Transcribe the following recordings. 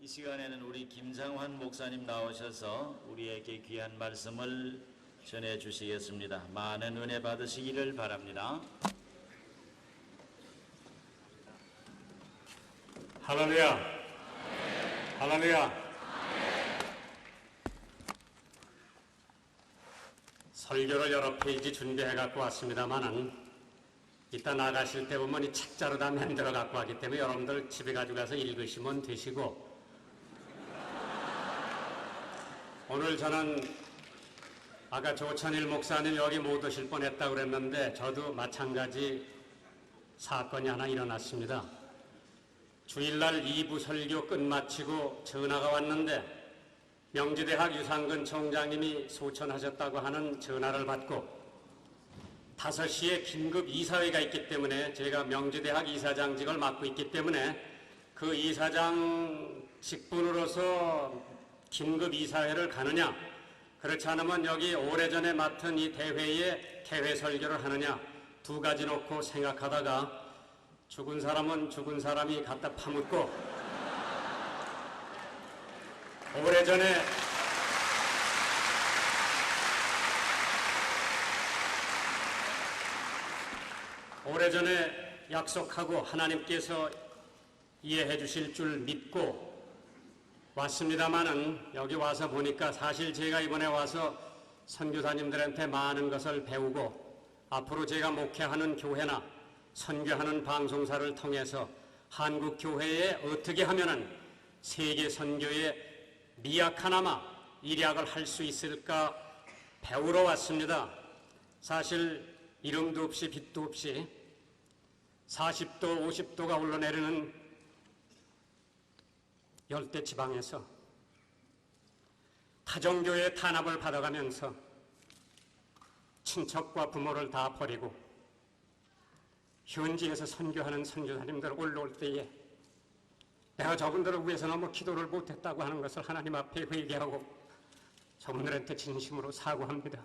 이 시간에는 우리 김상환 목사님 나오셔서 우리에게 귀한 말씀을 전해 주시겠습니다. 많은 은혜 받으시기를 바랍니다. 할렐루야. 할렐루야. 설교를 여러 페이지 준비해 갖고 왔습니다만은 이따 나가실 때 보면 이 책자로 다 만들어 갖고 왔기 때문에 여러분들 집에 가져가서 읽으시면 되시고, 오늘 저는 아까 조찬일 목사님 여기 못 오실 뻔했다고 그랬는데 저도 마찬가지 사건이 하나 일어났습니다. 주일날 2부 설교 끝마치고 전화가 왔는데 명지대학 유상근 총장님이 소천하셨다고 하는 전화를 받고 5시에 긴급 이사회가 있기 때문에 제가 명지대학 이사장직을 맡고 있기 때문에 그 이사장 직분으로서 긴급 이사회를 가느냐, 그렇지 않으면 여기 오래전에 맡은 이 대회에 개회 설교를 하느냐, 두 가지 놓고 생각하다가 죽은 사람은 죽은 사람이 갖다 파묻고 오래전에 약속하고 하나님께서 이해해 주실 줄 믿고 왔습니다마는 여기 와서 보니까 사실 제가 이번에 와서 선교사님들한테 많은 것을 배우고 앞으로 제가 목회하는 교회나 선교하는 방송사를 통해서 한국 교회에 어떻게 하면은 세계 선교에 미약하나마 일약을 할 수 있을까 배우러 왔습니다. 사실 이름도 없이 빛도 없이 40도, 50도가 올라내리는 열대 지방에서 타종교의 탄압을 받아가면서 친척과 부모를 다 버리고 현지에서 선교하는 선교사님들 올라올 때에 내가 저분들을 위해서 너무 기도를 못했다고 하는 것을 하나님 앞에 회개하고 저분들한테 진심으로 사과합니다.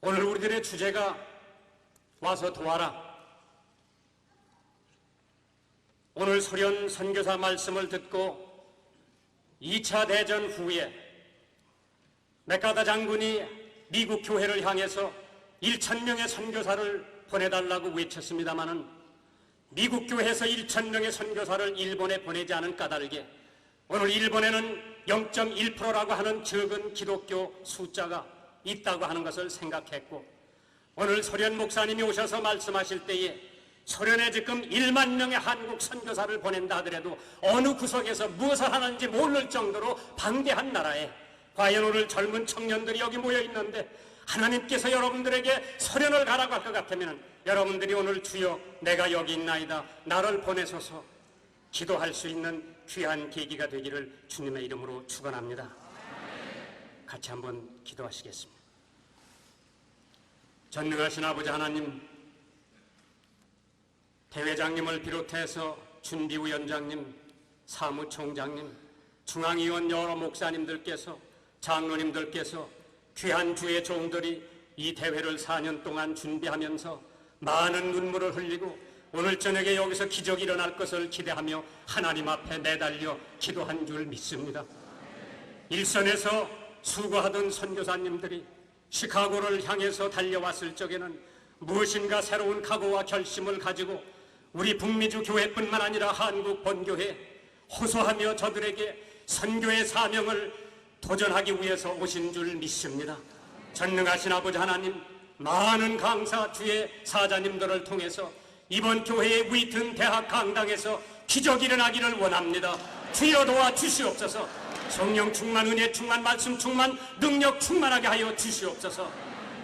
오늘 우리들의 주제가 와서 도와라. 오늘 소련 선교사 말씀을 듣고 2차 대전 후에 맥가더 장군이 미국 교회를 향해서 1,000명의 선교사를 보내달라고 외쳤습니다마는 미국 교회에서 1,000명의 선교사를 일본에 보내지 않은 까닭에 오늘 일본에는 0.1%라고 하는 적은 기독교 숫자가 있다고 하는 것을 생각했고, 오늘 소련 목사님이 오셔서 말씀하실 때에 소련에 지금 1만 명의 한국 선교사를 보낸다 하더라도 어느 구석에서 무엇을 하는지 모를 정도로 방대한 나라에 과연 오늘 젊은 청년들이 여기 모여 있는데 하나님께서 여러분들에게 소련을 가라고 할 것 같으면 여러분들이 오늘 주여 내가 여기 있나이다 나를 보내소서 기도할 수 있는 귀한 계기가 되기를 주님의 이름으로 축원합니다. 같이 한번 기도하시겠습니다. 전능하신 아버지 하나님, 대회장님을 비롯해서 준비위원장님, 사무총장님, 중앙위원 여러 목사님들께서, 장로님들께서, 귀한 주의 종들이 이 대회를 4년 동안 준비하면서 많은 눈물을 흘리고 오늘 저녁에 여기서 기적이 일어날 것을 기대하며 하나님 앞에 내달려 기도한 줄 믿습니다. 일선에서 수고하던 선교사님들이 시카고를 향해서 달려왔을 적에는 무엇인가 새로운 각오와 결심을 가지고 우리 북미주 교회뿐만 아니라 한국 본교회 호소하며 저들에게 선교의 사명을 도전하기 위해서 오신 줄 믿습니다. 전능하신 아버지 하나님, 많은 강사 주의 사자님들을 통해서 이번 교회의 위튼 대학 강당에서 기적이 일어나기를 원합니다. 주여 도와 주시옵소서. 성령 충만, 은혜 충만, 말씀 충만, 능력 충만하게 하여 주시옵소서.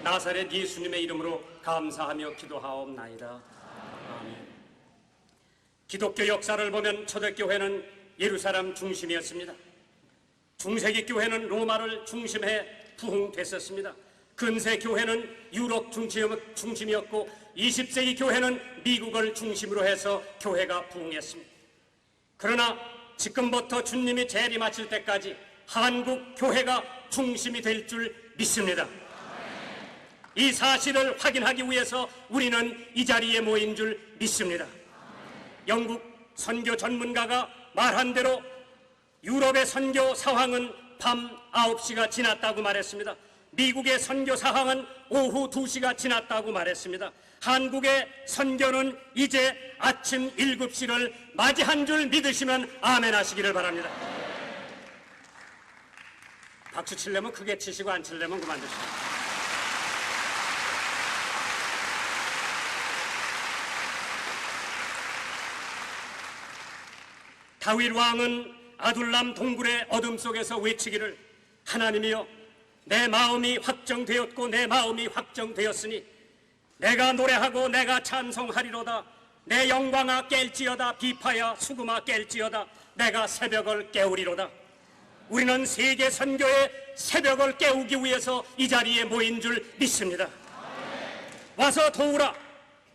나사렛 예수님의 이름으로 감사하며 기도하옵나이다. 아멘. 기독교 역사를 보면 초대교회는 예루살렘 중심이었습니다. 중세기 교회는 로마를 중심해 부흥됐었습니다. 근세 교회는 유럽 중심이었고 20세기 교회는 미국을 중심으로 해서 교회가 부흥했습니다. 그러나 지금부터 주님이 재림하실 때까지 한국 교회가 중심이 될 줄 믿습니다. 이 사실을 확인하기 위해서 우리는 이 자리에 모인 줄 믿습니다. 영국 선교 전문가가 말한 대로 유럽의 선교 사황은 밤 9시가 지났다고 말했습니다. 미국의 선교 사황은 오후 2시가 지났다고 말했습니다. 한국의 선교는 이제 아침 7시를 맞이한 줄 믿으시면 아멘 하시기를 바랍니다. 박수 치려면 크게 치시고 안 치려면 그만두시고. 다윗 왕은 아둘람 동굴의 어둠 속에서 외치기를 하나님이여 내 마음이 확정되었고 내 마음이 확정되었으니 내가 노래하고 내가 찬송하리로다. 내 영광아 깰지어다. 비파야 수금아 깰지어다. 내가 새벽을 깨우리로다. 우리는 세계 선교의 새벽을 깨우기 위해서 이 자리에 모인 줄 믿습니다. 와서 도우라.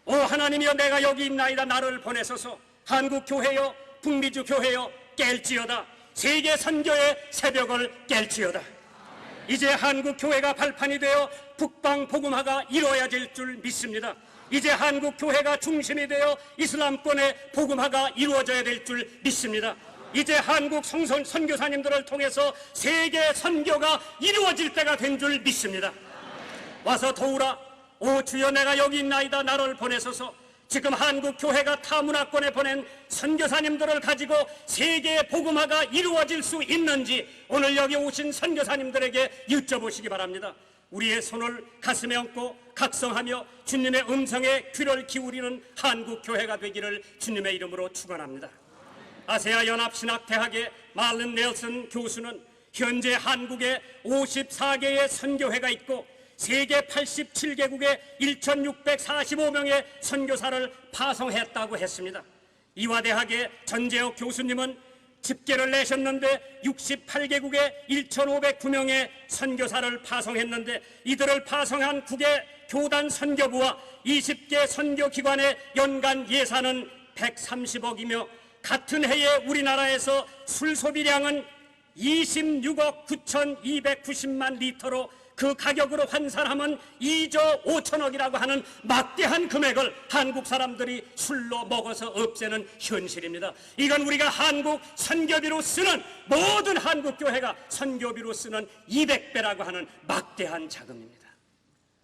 오 하나님이여 내가 여기 있나이다. 나를 보내소서. 한국교회여 북미주 교회여 깰지어다. 세계 선교의 새벽을 깰지어다. 이제 한국교회가 발판이 되어 북방 복음화가 이루어질 줄 믿습니다. 이제 한국교회가 중심이 되어 이슬람권의 복음화가 이루어져야 될 줄 믿습니다. 이제 한국 선교사님들을 통해서 세계 선교가 이루어질 때가 된 줄 믿습니다. 와서 도우라. 오 주여 내가 여기 있나이다. 나를 보내소서. 지금 한국교회가 타문화권에 보낸 선교사님들을 가지고 세계의 복음화가 이루어질 수 있는지 오늘 여기 오신 선교사님들에게 여쭤보시기 바랍니다. 우리의 손을 가슴에 얹고 각성하며 주님의 음성에 귀를 기울이는 한국교회가 되기를 주님의 이름으로 축원합니다. 아세아 연합신학대학의 말른 넬슨 교수는 현재 한국에 54개의 선교회가 있고 세계 87개국에 1645명의 선교사를 파송했다고 했습니다. 이화대학의 전재혁 교수님은 집계를 내셨는데 68개국에 1509명의 선교사를 파송했는데 이들을 파송한 국의 교단 선교부와 20개 선교기관의 연간 예산은 130억이며 같은 해에 우리나라에서 술 소비량은 26억 9,290만 리터로 그 가격으로 환산하면 2조 5천억이라고 하는 막대한 금액을 한국 사람들이 술로 먹어서 없애는 현실입니다. 이건 우리가 한국 선교비로 쓰는 모든 한국교회가 선교비로 쓰는 200배라고 하는 막대한 자금입니다.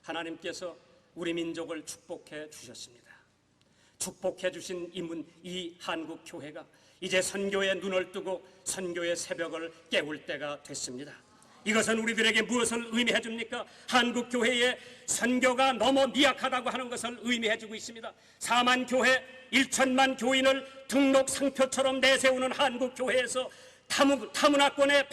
하나님께서 우리 민족을 축복해 주셨습니다. 축복해 주신 이 한국교회가 이제 선교의 눈을 뜨고 선교의 새벽을 깨울 때가 됐습니다. 이것은 우리들에게 무엇을 의미해 줍니까? 한국교회의 선교가 너무 미약하다고 하는 것을 의미해 주고 있습니다. 4만 교회, 1천만 교인을 등록 상표처럼 내세우는 한국교회에서 타문화권에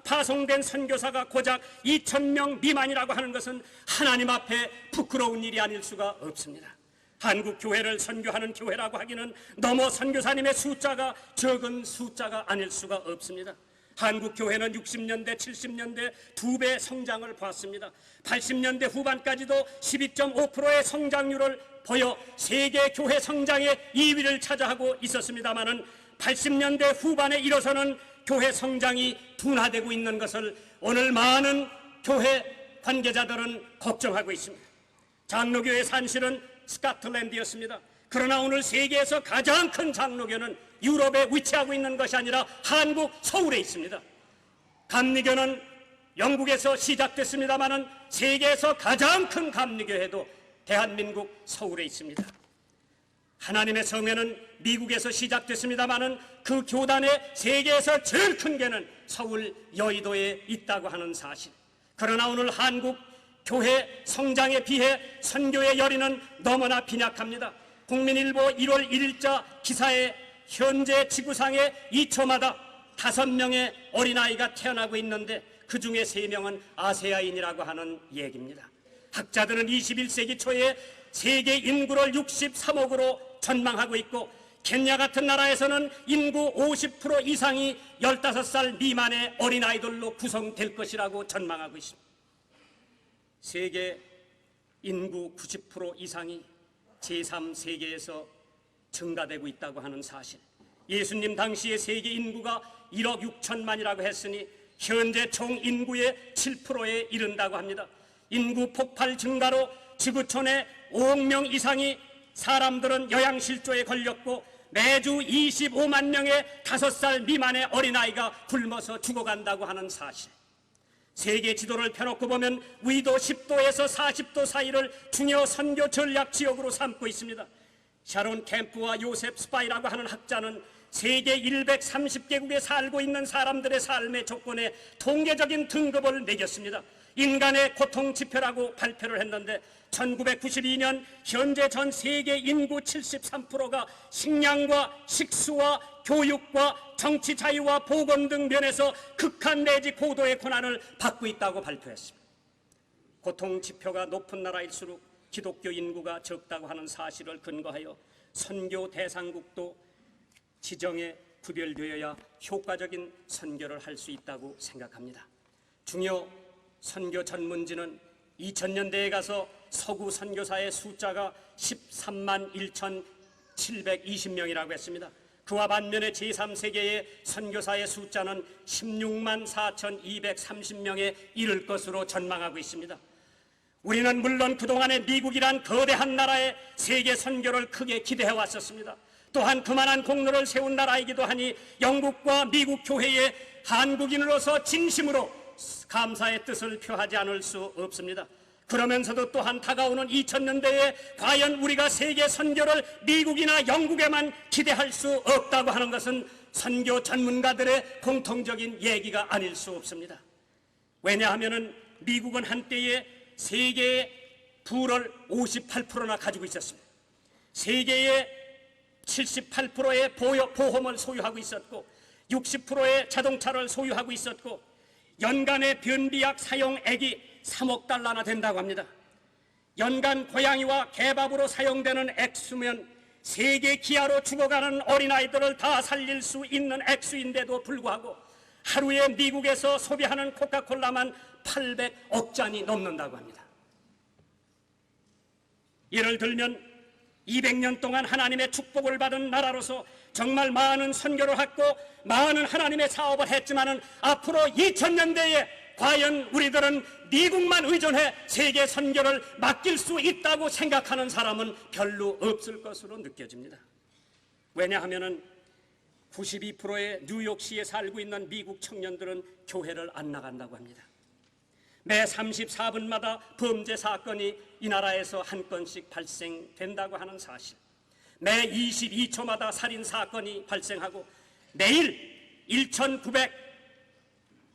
파송된 선교사가 고작 2,000명 미만이라고 하는 것은 하나님 앞에 부끄러운 일이 아닐 수가 없습니다. 한국교회를 선교하는 교회라고 하기는 너무 선교사님의 숫자가 적은 숫자가 아닐 수가 없습니다. 한국교회는 60년대, 70년대 2배 성장을 보았습니다. 80년대 후반까지도 12.5%의 성장률을 보여 세계 교회 성장의 2위를 차지하고 있었습니다마는 80년대 후반에 일어서는 교회 성장이 둔화되고 있는 것을 오늘 많은 교회 관계자들은 걱정하고 있습니다. 장로교의 산실은 스코틀랜드였습니다. 그러나 오늘 세계에서 가장 큰 장로교는 유럽에 위치하고 있는 것이 아니라 한국 서울에 있습니다. 감리교는 영국에서 시작됐습니다마는 세계에서 가장 큰 감리교회도 대한민국 서울에 있습니다. 하나님의 성회는 미국에서 시작됐습니다마는 그 교단의 세계에서 제일 큰 교회는 서울 여의도에 있다고 하는 사실. 그러나 오늘 한국 교회 성장에 비해 선교의 열의는 너무나 빈약합니다. 국민일보 1월 1일자 기사에 현재 지구상의 2초마다 5명의 어린아이가 태어나고 있는데 그 중에 3명은 아세아인이라고 하는 얘기입니다. 학자들은 21세기 초에 세계 인구를 63억으로 전망하고 있고 켄야 같은 나라에서는 인구 50% 이상이 15살 미만의 어린아이들로 구성될 것이라고 전망하고 있습니다. 세계 인구 90% 이상이 제3세계에서 증가되고 있다고 하는 사실. 예수님 당시의 세계 인구가 1억 6천만이라고 했으니 현재 총 인구의 7%에 이른다고 합니다. 인구 폭발 증가로 지구촌에 5억 명 이상이 사람들은 영양실조에 걸렸고 매주 25만 명의 5살 미만의 어린아이가 굶어서 죽어간다고 하는 사실, 세계 지도를 펴놓고 보면 위도 10도에서 40도 사이를 중요 선교 전략 지역으로 삼고 있습니다. 샤론 캠프와 요셉 스파이라고 하는 학자는 세계 130개국에 살고 있는 사람들의 삶의 조건에 통계적인 등급을 매겼습니다. 인간의 고통 지표라고 발표를 했는데 1992년 현재 전 세계 인구 73%가 식량과 식수와 교육과 정치 자유와 보건 등 면에서 극한 내지 고도의 고난을 받고 있다고 발표했습니다. 고통 지표가 높은 나라일수록 기독교 인구가 적다고 하는 사실을 근거하여 선교 대상국도 지정에 구별되어야 효과적인 선교를 할 수 있다고 생각합니다. 중요 선교 전문지는 2000년대에 가서 서구 선교사의 숫자가 13만 1,720명이라고 했습니다. 그와 반면에 제3세계의 선교사의 숫자는 16만 4,230명에 이를 것으로 전망하고 있습니다. 우리는 물론 그동안에 미국이란 거대한 나라의 세계 선교를 크게 기대해 왔었습니다. 또한 그만한 공로를 세운 나라이기도 하니 영국과 미국 교회의 한국인으로서 진심으로 감사의 뜻을 표하지 않을 수 없습니다. 그러면서도 또한 다가오는 2000년대에 과연 우리가 세계 선교를 미국이나 영국에만 기대할 수 없다고 하는 것은 선교 전문가들의 공통적인 얘기가 아닐 수 없습니다. 왜냐하면 미국은 한때에 세계의 부를 58%나 가지고 있었습니다. 세계의 78%의 보험을 소유하고 있었고 60%의 자동차를 소유하고 있었고 연간의 변비약 사용액이 3억 달러나 된다고 합니다. 연간 고양이와 개밥으로 사용되는 액수면 세계 기아로 죽어가는 어린아이들을 다 살릴 수 있는 액수인데도 불구하고 하루에 미국에서 소비하는 코카콜라만 800억 잔이 넘는다고 합니다. 예를 들면 200년 동안 하나님의 축복을 받은 나라로서 정말 많은 선교를 했고 많은 하나님의 사업을 했지만은 앞으로 2000년대에 과연 우리들은 미국만 의존해 세계 선교를 맡길 수 있다고 생각하는 사람은 별로 없을 것으로 느껴집니다. 왜냐하면 92%의 뉴욕시에 살고 있는 미국 청년들은 교회를 안 나간다고 합니다. 매 34분마다 범죄 사건이 이 나라에서 한 건씩 발생된다고 하는 사실, 매 22초마다 살인 사건이 발생하고 매일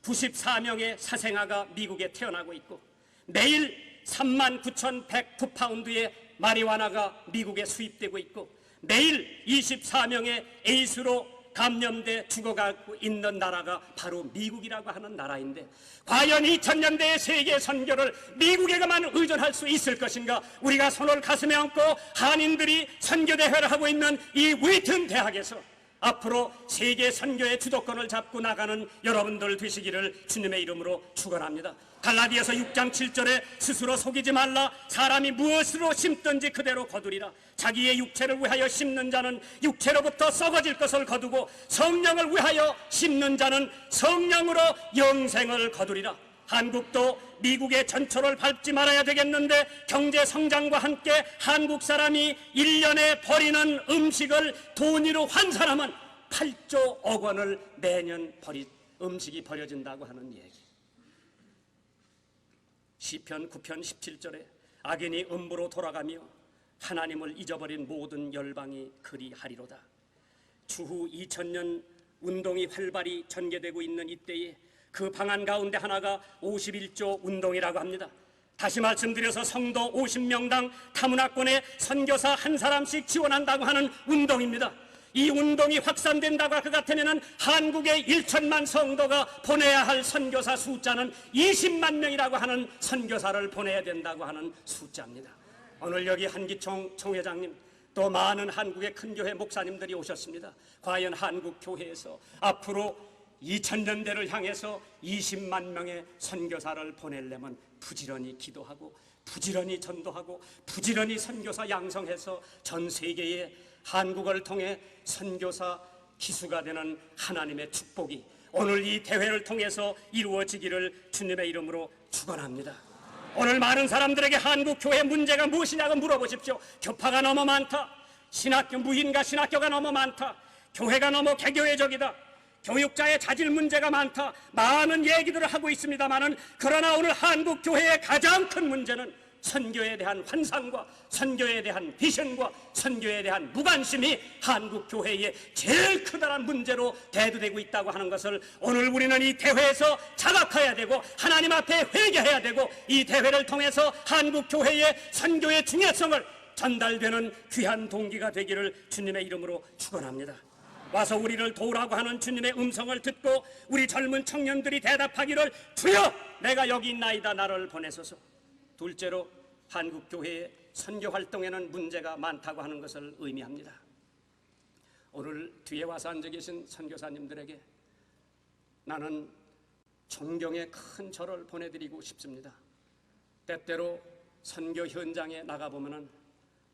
1,994명의 사생아가 미국에 태어나고 있고 매일 39,109파운드의 마리화나가 미국에 수입되고 있고 매일 24명의 에이즈로 감염돼 죽어가고 있는 나라가 바로 미국이라고 하는 나라인데 과연 2000년대의 세계 선교를 미국에게만 의존할 수 있을 것인가? 우리가 손을 가슴에 얹고 한인들이 선교대회를 하고 있는 이 위튼 대학에서 앞으로 세계 선교의 주도권을 잡고 나가는 여러분들 되시기를 주님의 이름으로 축원합니다. 갈라디아서 6장 7절에 스스로 속이지 말라. 사람이 무엇으로 심든지 그대로 거두리라. 자기의 육체를 위하여 심는 자는 육체로부터 썩어질 것을 거두고 성령을 위하여 심는 자는 성령으로 영생을 거두리라. 한국도 미국의 전철을 밟지 말아야 되겠는데 경제 성장과 함께 한국 사람이 1년에 버리는 음식을 돈으로 환산하면 8조억 원을 매년 음식이 버려진다고 하는 얘기. 시편 9편 17절에 악인이 음부로 돌아가며 하나님을 잊어버린 모든 열방이 그리하리로다. 추후 2000년 운동이 활발히 전개되고 있는 이때에 그 방안 가운데 하나가 51조 운동이라고 합니다. 다시 말씀드려서 성도 50명당 타문화권에 선교사 한 사람씩 지원한다고 하는 운동입니다. 이 운동이 확산된다고 할 것 같으면 한국의 1천만 성도가 보내야 할 선교사 숫자는 20만 명이라고 하는 선교사를 보내야 된다고 하는 숫자입니다. 오늘 여기 한기총 총회장님 또 많은 한국의 큰 교회 목사님들이 오셨습니다. 과연 한국 교회에서 앞으로 2000년대를 향해서 20만 명의 선교사를 보내려면 부지런히 기도하고 부지런히 전도하고 부지런히 선교사 양성해서 전 세계에 한국을 통해 선교사 기수가 되는 하나님의 축복이 오늘 이 대회를 통해서 이루어지기를 주님의 이름으로 축원합니다. 오늘 많은 사람들에게 한국 교회 문제가 무엇이냐고 물어보십시오. 교파가 너무 많다. 신학교, 무인가 신학교가 너무 많다. 교회가 너무 개교회적이다. 교육자의 자질 문제가 많다. 많은 얘기들을 하고 있습니다만은, 그러나 오늘 한국 교회의 가장 큰 문제는 선교에 대한 환상과 선교에 대한 비전과 선교에 대한 무관심이 한국 교회의 제일 크다란 문제로 대두되고 있다고 하는 것을 오늘 우리는 이 대회에서 자각해야 되고, 하나님 앞에 회개해야 되고, 이 대회를 통해서 한국 교회의 선교의 중요성을 전달되는 귀한 동기가 되기를 주님의 이름으로 축원합니다. 와서 우리를 도우라고 하는 주님의 음성을 듣고 우리 젊은 청년들이 대답하기를, 주여 내가 여기 있나이다, 나를 보내소서. 둘째로, 한국 교회의 선교 활동에는 문제가 많다고 하는 것을 의미합니다. 오늘 뒤에 와서 앉아 계신 선교사님들에게 나는 존경의 큰 절을 보내드리고 싶습니다. 때때로 선교 현장에 나가보면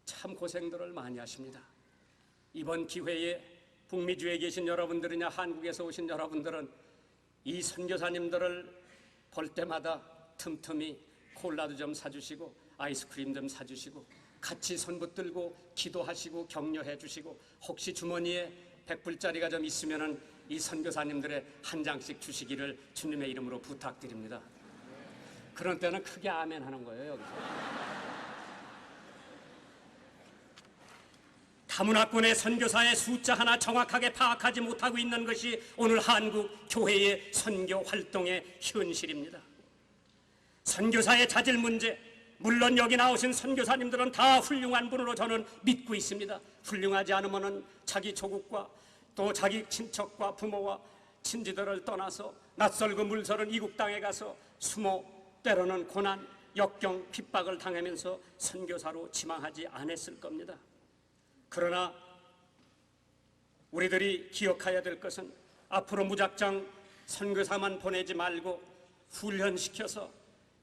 참 고생들을 많이 하십니다. 이번 기회에 북미주에 계신 여러분들이냐 한국에서 오신 여러분들은 이 선교사님들을 볼 때마다 틈틈이 콜라도 좀 사주시고 아이스크림 좀 사주시고 같이 손 붙들고 기도하시고 격려해 주시고, 혹시 주머니에 100불짜리가 좀 있으면은 이 선교사님들의 한 장씩 주시기를 주님의 이름으로 부탁드립니다. 그런 때는 크게 아멘 하는 거예요. 여기서 다문화권의 선교사의 숫자 하나 정확하게 파악하지 못하고 있는 것이 오늘 한국 교회의 선교 활동의 현실입니다. 선교사의 자질 문제, 물론 여기 나오신 선교사님들은 다 훌륭한 분으로 저는 믿고 있습니다. 훌륭하지 않으면 자기 조국과 또 자기 친척과 부모와 친지들을 떠나서 낯설고 물서른 이국 땅에 가서 숨어 때로는 고난, 역경, 핍박을 당하면서 선교사로 지망하지 않았을 겁니다. 그러나 우리들이 기억해야 될 것은 앞으로 무작정 선교사만 보내지 말고 훈련시켜서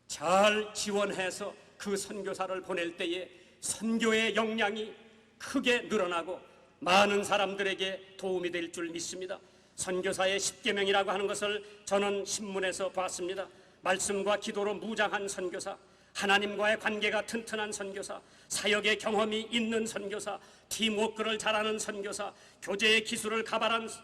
잘 지원해서 그 선교사를 보낼 때에 선교의 역량이 크게 늘어나고 많은 사람들에게 도움이 될 줄 믿습니다. 선교사의 10계명이라고 하는 것을 저는 신문에서 봤습니다. 말씀과 기도로 무장한 선교사, 하나님과의 관계가 튼튼한 선교사, 사역의 경험이 있는 선교사, 팀워크를 잘하는 선교사, 교제의 기술을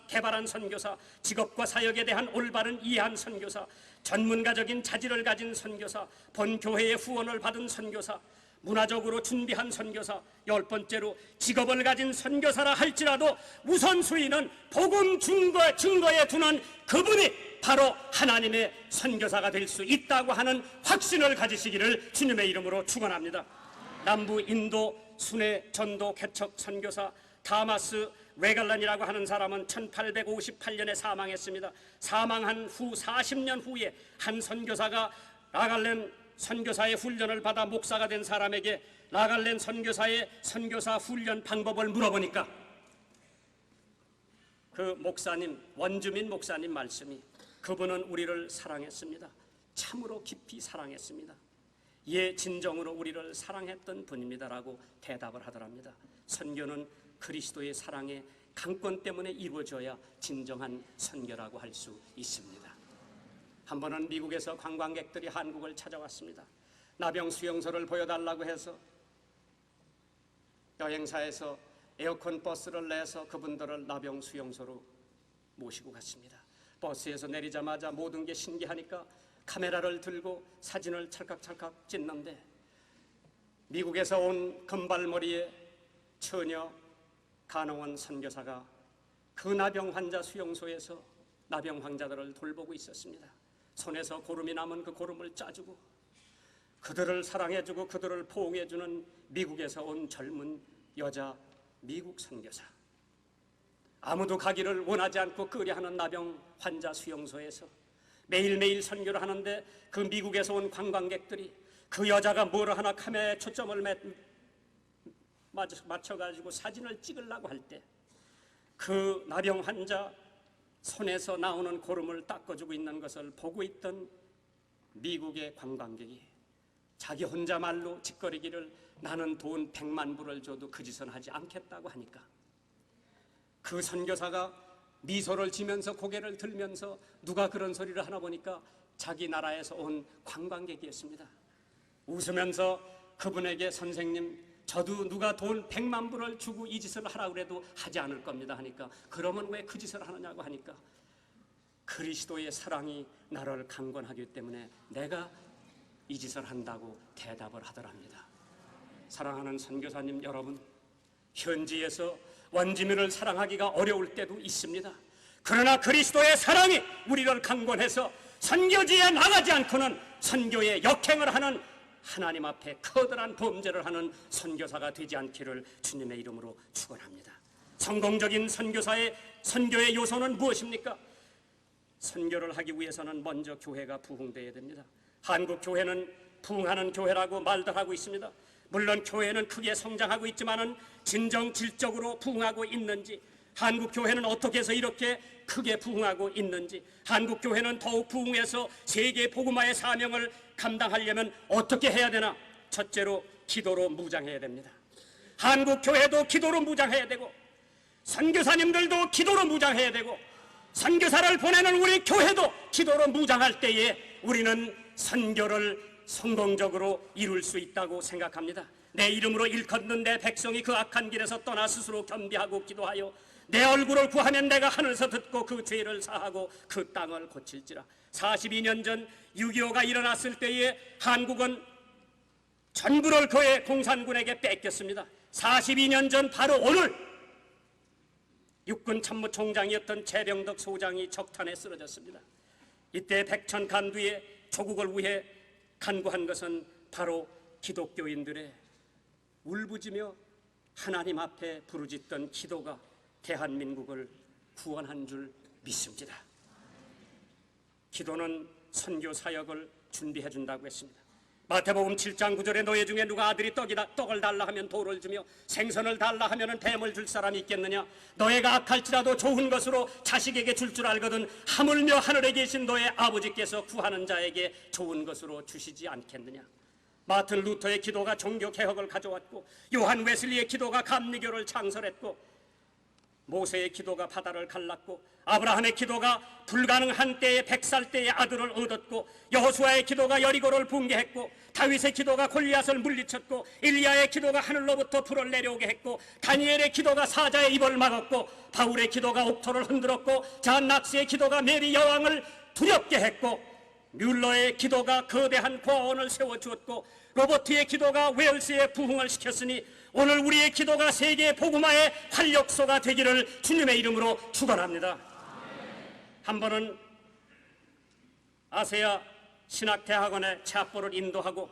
개발한 선교사, 직업과 사역에 대한 올바른 이해한 선교사, 전문가적인 자질을 가진 선교사, 본교회의 후원을 받은 선교사, 문화적으로 준비한 선교사, 10번째로 직업을 가진 선교사라 할지라도 우선순위는 복음 증거에 두는 그분이 바로 하나님의 선교사가 될 수 있다고 하는 확신을 가지시기를 주님의 이름으로 축원합니다. 남부 인도 순회 전도 개척 선교사 다마스 웨갈란이라고 하는 사람은 1858년에 사망했습니다. 사망한 후 40년 후에 한 선교사가 라갈렌 선교사의 훈련을 받아 목사가 된 사람에게 라갈렌 선교사의 선교사 훈련 방법을 물어보니까 그 목사님, 원주민 목사님 말씀이, 그분은 우리를 사랑했습니다. 참으로 깊이 사랑했습니다. 예, 진정으로 우리를 사랑했던 분입니다라고 대답을 하더랍니다. 선교는 그리스도의 사랑의 강권 때문에 이루어져야 진정한 선교라고 할 수 있습니다. 한 번은 미국에서 관광객들이 한국을 찾아왔습니다. 나병 수용소를 보여달라고 해서 여행사에서 에어컨 버스를 내서 그분들을 나병 수용소로 모시고 갔습니다. 버스에서 내리자마자 모든 게 신기하니까 카메라를 들고 사진을 찰칵찰칵 찍는데, 미국에서 온 금발머리의 처녀 간홍원 선교사가 그 나병 환자 수용소에서 나병 환자들을 돌보고 있었습니다. 손에서 고름이 남은 그 고름을 짜주고 그들을 사랑해주고 그들을 포옹해주는 미국에서 온 젊은 여자 미국 선교사, 아무도 가기를 원하지 않고 끄려하는 나병 환자 수용소에서 매일매일 선교를 하는데, 그 미국에서 온 관광객들이 그 여자가 뭐를 하나 카메라에 초점을 맞춰가지고 사진을 찍으려고 할 때 그 나병 환자 손에서 나오는 고름을 닦아주고 있는 것을 보고 있던 미국의 관광객이 자기 혼자 말로 짓거리기를 나는 돈 100만 불을 줘도 그 짓은 하지 않겠다고 하니까 그 선교사가 미소를 지면서 고개를 들면서 누가 그런 소리를 하나 보니까 자기 나라에서 온 관광객이었습니다. 웃으면서 그분에게 선생님, 저도 누가 돈 100만 불을 주고 이 짓을 하라고 그래도 하지 않을 겁니다 하니까, 그러면 왜 그 짓을 하느냐고 하니까, 그리스도의 사랑이 나를 강권하기 때문에 내가 이 짓을 한다고 대답을 하더랍니다. 사랑하는 선교사님 여러분, 현지에서 원주민을 사랑하기가 어려울 때도 있습니다. 그러나 그리스도의 사랑이 우리를 강권해서 선교지에 나가지 않고는 선교의 역행을 하는, 하나님 앞에 커다란 범죄를 하는 선교사가 되지 않기를 주님의 이름으로 축원합니다. 성공적인 선교의 요소는 무엇입니까? 선교를 하기 위해서는 먼저 교회가 부흥되어야 됩니다. 한국 교회는 부흥하는 교회라고 말들 하고 있습니다. 물론 교회는 크게 성장하고 있지만은 진정 질적으로 부흥하고 있는지, 한국 교회는 어떻게 해서 이렇게 크게 부흥하고 있는지, 한국 교회는 더욱 부흥해서 세계 복음화의 사명을 감당하려면 어떻게 해야 되나? 첫째로 기도로 무장해야 됩니다. 한국 교회도 기도로 무장해야 되고, 선교사님들도 기도로 무장해야 되고, 선교사를 보내는 우리 교회도 기도로 무장할 때에 우리는 선교를 성공적으로 이룰 수 있다고 생각합니다. 내 이름으로 일컫는 내 백성이 그 악한 길에서 떠나 스스로 겸비하고 기도하여 내 얼굴을 구하면 내가 하늘에서 듣고 그 죄를 사하고 그 땅을 고칠지라. 42년 전 6.25가 일어났을 때에 한국은 전부를 그의 공산군에게 뺏겼습니다. 42년 전 바로 오늘 육군 참모총장이었던 최병덕 소장이 적탄에 쓰러졌습니다. 이때 백천 간두의 조국을 위해 간구한 것은 바로 기독교인들의 울부짖며 하나님 앞에 부르짖던 기도가 대한민국을 구원한 줄 믿습니다. 기도는 선교 사역을 준비해 준다고 했습니다. 마태복음 7장 9절에 너희 중에 누가 아들이 떡을 달라 하면 돌을 주며 생선을 달라 하면 뱀을 줄 사람이 있겠느냐? 너희가 악할지라도 좋은 것으로 자식에게 줄 줄 알거든 하물며 하늘에 계신 너의 아버지께서 구하는 자에게 좋은 것으로 주시지 않겠느냐? 마틴 루터의 기도가 종교 개혁을 가져왔고, 요한 웨슬리의 기도가 감리교를 창설했고, 모세의 기도가 바다를 갈랐고, 아브라함의 기도가 불가능한 때에 100살 때의 아들을 얻었고, 여호수아의 기도가 여리고를 붕괴했고, 다윗의 기도가 골리앗을 물리쳤고, 일리야의 기도가 하늘로부터 불을 내려오게 했고, 다니엘의 기도가 사자의 입을 막았고, 바울의 기도가 옥토를 흔들었고, 잔 낙스의 기도가 메리 여왕을 두렵게 했고, 뮬러의 기도가 거대한 고아원을 세워주었고, 로버트의 기도가 웨얼스의 부흥을 시켰으니 오늘 우리의 기도가 세계 복음화의 활력소가 되기를 주님의 이름으로 축원합니다. 한 번은 아세아 신학대학원에 체합보를 인도하고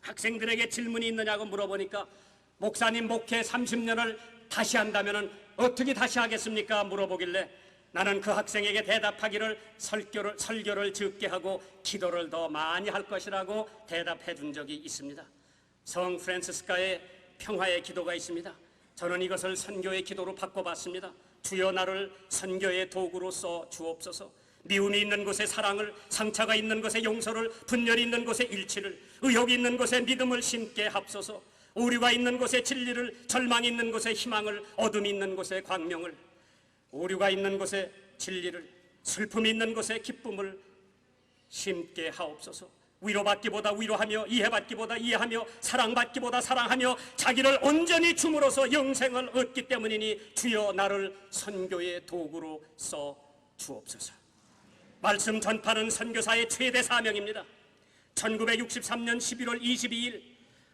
학생들에게 질문이 있느냐고 물어보니까, 목사님 목회 30년을 다시 한다면 어떻게 다시 하겠습니까? 물어보길래 나는 그 학생에게 대답하기를 설교를 적게 하고 기도를 더 많이 할 것이라고 대답해 준 적이 있습니다. 성 프란시스카의 평화의 기도가 있습니다. 저는 이것을 선교의 기도로 바꿔봤습니다. 주여 나를 선교의 도구로 써 주옵소서. 미움이 있는 곳에 사랑을, 상처가 있는 곳에 용서를, 분열이 있는 곳에 일치를, 의혹이 있는 곳에 믿음을 심게 합소서. 오류가 있는 곳에 진리를, 절망이 있는 곳에 희망을, 어둠이 있는 곳에 광명을, 오류가 있는 곳에 진리를, 슬픔이 있는 곳에 기쁨을 심게 하옵소서. 위로받기보다 위로하며, 이해받기보다 이해하며, 사랑받기보다 사랑하며 자기를 온전히 줌으로써 영생을 얻기 때문이니 주여 나를 선교의 도구로 써 주옵소서. 말씀 전파는 선교사의 최대 사명입니다. 1963년 11월 22일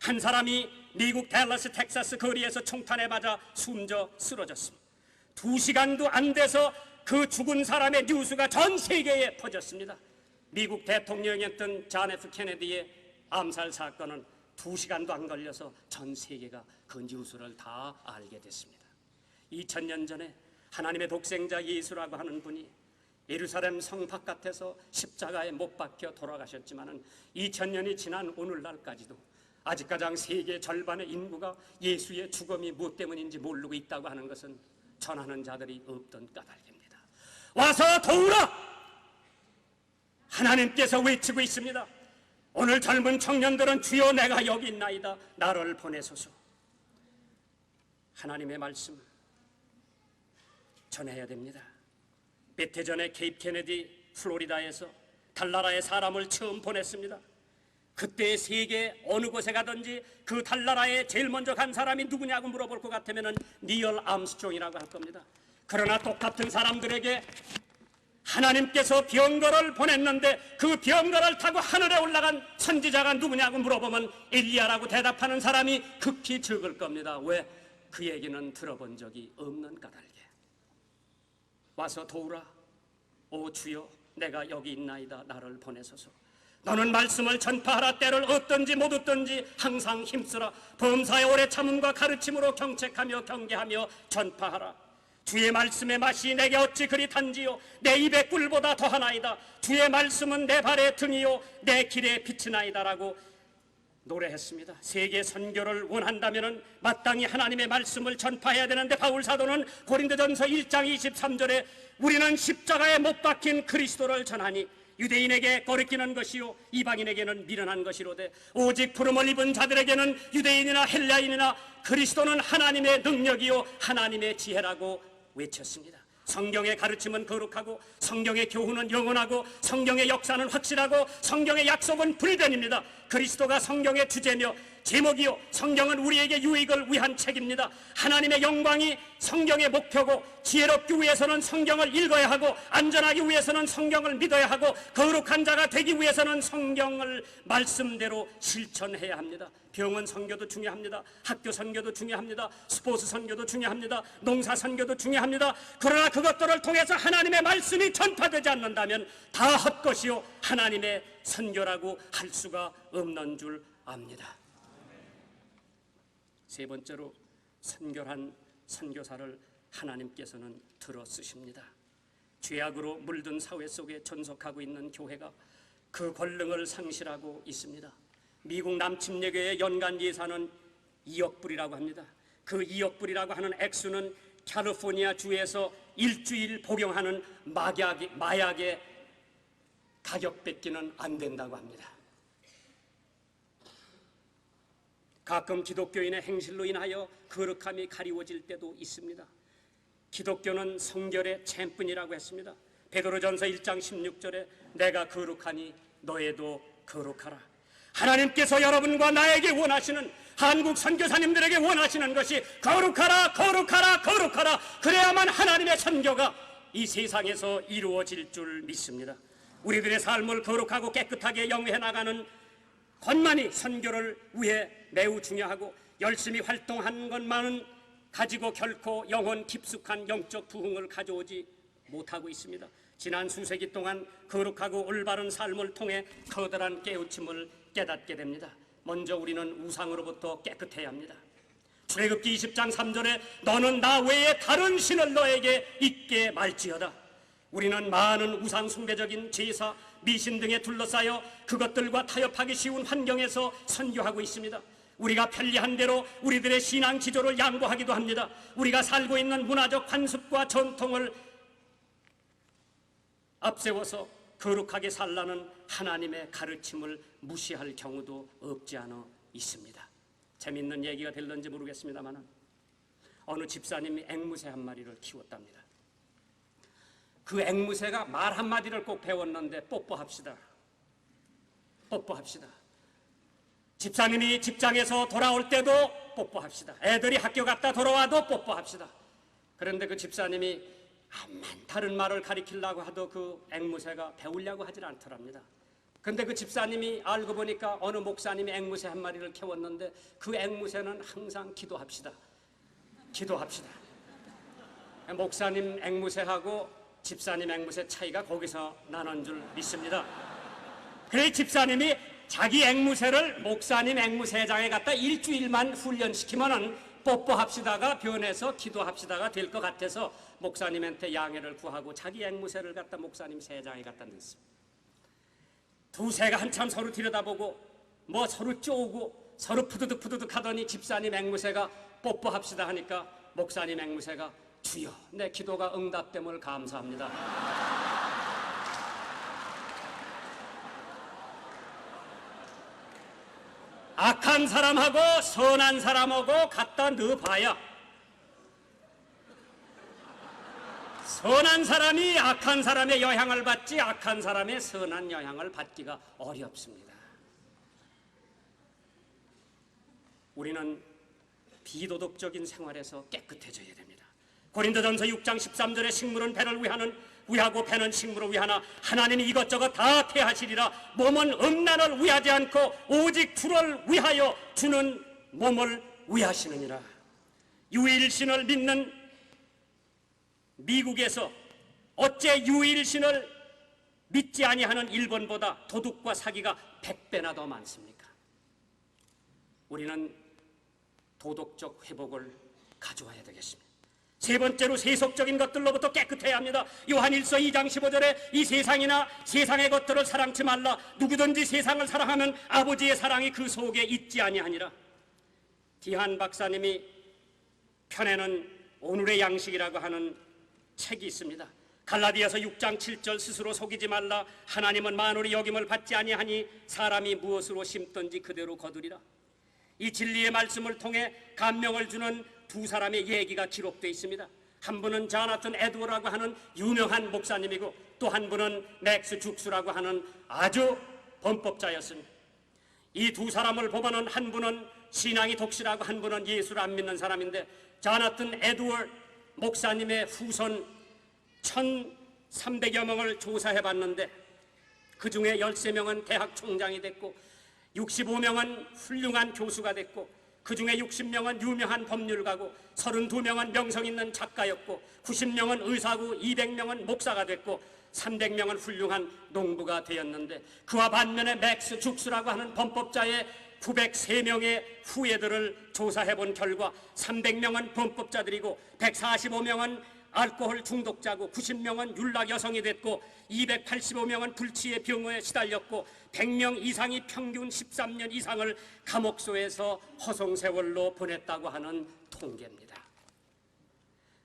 한 사람이 미국 댈러스 텍사스 거리에서 총탄에 맞아 숨져 쓰러졌습니다. 2시간도 안 돼서 그 죽은 사람의 뉴스가 전 세계에 퍼졌습니다. 미국 대통령이었던 존 F 케네디의 암살 사건은 2시간도 안 걸려서 전 세계가 그 뉴스를 다 알게 됐습니다. 2000년 전에 하나님의 독생자 예수라고 하는 분이 예루살렘 성 바깥에서 십자가에 못 박혀 돌아가셨지만은 2000년이 지난 오늘날까지도 아직 가장 세계 절반의 인구가 예수의 죽음이 무엇 때문인지 모르고 있다고 하는 것은 전하는 자들이 없던 까닭입니다. 와서 도우라! 하나님께서 외치고 있습니다. 오늘 젊은 청년들은 주여 내가 여기 있나이다. 나를 보내소서. 하나님의 말씀 전해야 됩니다. 몇 해 전에 케이프 케네디 플로리다에서 달나라의 사람을 처음 보냈습니다. 그때 세계 어느 곳에 가든지 그 달나라에 제일 먼저 간 사람이 누구냐고 물어볼 것 같으면 니얼 암스트롱이라고 할 겁니다. 그러나 똑같은 사람들에게 하나님께서 병거를 보냈는데 그 병거를 타고 하늘에 올라간 선지자가 누구냐고 물어보면 엘리야라고 대답하는 사람이 극히 적을 겁니다. 왜? 그 얘기는 들어본 적이 없는 까닭에. 와서 도우라. 오 주여, 내가 여기 있나이다. 나를 보내소서. 너는 말씀을 전파하라. 때를 얻든지 못 얻든지 항상 힘쓰라. 범사의 오래 참음과 가르침으로 경책하며 경계하며 전파하라. 주의 말씀의 맛이 내게 어찌 그리 단지요. 내 입의 꿀보다 더하나이다. 주의 말씀은 내 발의 등이요 내 길의 빛이나이다라고 노래했습니다. 세계 선교를 원한다면 마땅히 하나님의 말씀을 전파해야 되는데 바울 사도는 고린도전서 1장 23절에 우리는 십자가에 못 박힌 그리스도를 전하니 유대인에게 거리끼는 것이요 이방인에게는 미련한 것이로되 오직 부름을 입은 자들에게는 유대인이나 헬라인이나 그리스도는 하나님의 능력이요 하나님의 지혜라고 외쳤습니다. 성경의 가르침은 거룩하고 성경의 교훈은 영원하고 성경의 역사는 확실하고 성경의 약속은 불변입니다. 그리스도가 성경의 주제며 제목이요 성경은 우리에게 유익을 위한 책입니다. 하나님의 영광이 성경의 목표고 지혜롭기 위해서는 성경을 읽어야 하고 안전하기 위해서는 성경을 믿어야 하고 거룩한 자가 되기 위해서는 성경을 말씀대로 실천해야 합니다. 병원 선교도 중요합니다. 학교 선교도 중요합니다. 스포츠 선교도 중요합니다. 농사 선교도 중요합니다. 그러나 그것들을 통해서 하나님의 말씀이 전파되지 않는다면 다 헛것이요 하나님의 선교라고 할 수가 없는 줄 압니다. 세 번째로 선교한 선교사를 하나님께서는 들어 쓰십니다. 죄악으로 물든 사회 속에 존속하고 있는 교회가 그 권능을 상실하고 있습니다. 미국 남침례교의 연간 예산은 2억 불이라고 합니다. 그 2억 불이라고 하는 액수는 캘리포니아 주에서 일주일 복용하는 마약의 가격밖에는 안 된다고 합니다. 가끔 기독교인의 행실로 인하여 거룩함이 가리워질 때도 있습니다. 기독교는 성결의 챔뿐이라고 했습니다. 베드로전서 1장 16절에 내가 거룩하니 너희도 거룩하라. 하나님께서 여러분과 나에게 원하시는, 한국 선교사님들에게 원하시는 것이 거룩하라, 거룩하라, 거룩하라. 그래야만 하나님의 선교가 이 세상에서 이루어질 줄 믿습니다. 우리들의 삶을 거룩하고 깨끗하게 영위해 나가는 것만이 선교를 위해 매우 중요하고, 열심히 활동하는 것만은 가지고 결코 영혼 깊숙한 영적 부흥을 가져오지 못하고 있습니다. 지난 수세기 동안 거룩하고 올바른 삶을 통해 커다란 깨우침을 깨닫게 됩니다. 먼저 우리는 우상으로부터 깨끗해야 합니다. 출애굽기 20장 3절에 너는 나 외에 다른 신을 너에게 있게 말지어다. 우리는 많은 우상 숭배적인 제사, 미신 등에 둘러싸여 그것들과 타협하기 쉬운 환경에서 선교하고 있습니다. 우리가 편리한 대로 우리들의 신앙 지조를 양보하기도 합니다. 우리가 살고 있는 문화적 관습과 전통을 앞세워서 거룩하게 살라는 하나님의 가르침을 무시할 경우도 없지 않아 있습니다. 재밌는 얘기가 될런지 모르겠습니다만 어느 집사님이 앵무새 한 마리를 키웠답니다. 그 앵무새가 말 한마디를 꼭 배웠는데 뽀뽀합시다. 뽀뽀합시다. 집사님이 직장에서 돌아올 때도 뽀뽀합시다. 애들이 학교 갔다 돌아와도 뽀뽀합시다. 그런데 그 집사님이 암만 다른 말을 가리키려고 하도 그 앵무새가 배우려고 하질 않더랍니다. 그런데 그 집사님이 알고 보니까 어느 목사님이 앵무새 한 마리를 키웠는데 그 앵무새는 항상 기도합시다. 기도합시다. 목사님 앵무새하고 집사님 앵무새 차이가 거기서 나는 줄 믿습니다. 그래 집사님이 자기 앵무새를 목사님 앵무새장에 갖다 일주일만 훈련시키면은 뽀뽀합시다가 변해서 기도합시다가 될 것 같아서 목사님한테 양해를 구하고 자기 앵무새를 갖다 목사님 새장에 갖다 냈습니다. 두 새가 한참 서로 들여다보고 뭐 서로 쪼고 서로 푸드득 하더니 집사님 앵무새가 뽀뽀합시다 하니까 목사님 앵무새가 주여 내 기도가 응답됨을 감사합니다. 악한 사람하고 선한 사람하고 갖다 넣어봐야 선한 사람이 악한 사람의 영향을 받지 악한 사람의 선한 영향을 받기가 어렵습니다. 우리는 비도덕적인 생활에서 깨끗해져야 됩니다. 고린도전서 6장 13절에 식물은 배를 위하고 배는 식물을 위하나 하나님이 이것저것 다 태하시리라. 몸은 음란을 위하지 않고 오직 주를 위하여 주는 몸을 위하시느니라. 유일신을 믿는 미국에서 어째 유일신을 믿지 아니하는 일본보다 도둑과 사기가 100배나 더 많습니까? 우리는 도덕적 회복을 가져와야 되겠습니다. 세 번째로 세속적인 것들로부터 깨끗해야 합니다. 요한일서 2장 15절에 이 세상이나 세상의 것들을 사랑치 말라. 누구든지 세상을 사랑하면 아버지의 사랑이 그 속에 있지 아니하니라. 디한 박사님이 펴내는 오늘의 양식이라고 하는 책이 있습니다. 갈라디아서 6장 7절 스스로 속이지 말라. 하나님은 만물의 여김을 받지 아니하니 사람이 무엇으로 심든지 그대로 거두리라. 이 진리의 말씀을 통해 감명을 주는 두 사람의 얘기가 기록되어 있습니다. 한 분은 자나튼 에드워라고 하는 유명한 목사님이고 또 한 분은 맥스 죽스라고 하는 아주 범법자였습니다. 이 두 사람을 보면은 한 분은 신앙이 독실하고 한 분은 예수를 안 믿는 사람인데, 자나튼 에드워 목사님의 후손 1300여 명을 조사해 봤는데 그 중에 13명은 대학 총장이 됐고 65명은 훌륭한 교수가 됐고 그 중에 60명은 유명한 법률가고 32명은 명성 있는 작가였고 90명은 의사고 200명은 목사가 됐고 300명은 훌륭한 농부가 되었는데, 그와 반면에 맥스 죽스라고 하는 범법자의 903명의 후예들을 조사해 본 결과 300명은 범법자들이고 145명은 알코올 중독자고 90명은 율락 여성이 됐고 285명은 불치의 병에 시달렸고 100명 이상이 평균 13년 이상을 감옥소에서 허송세월로 보냈다고 하는 통계입니다.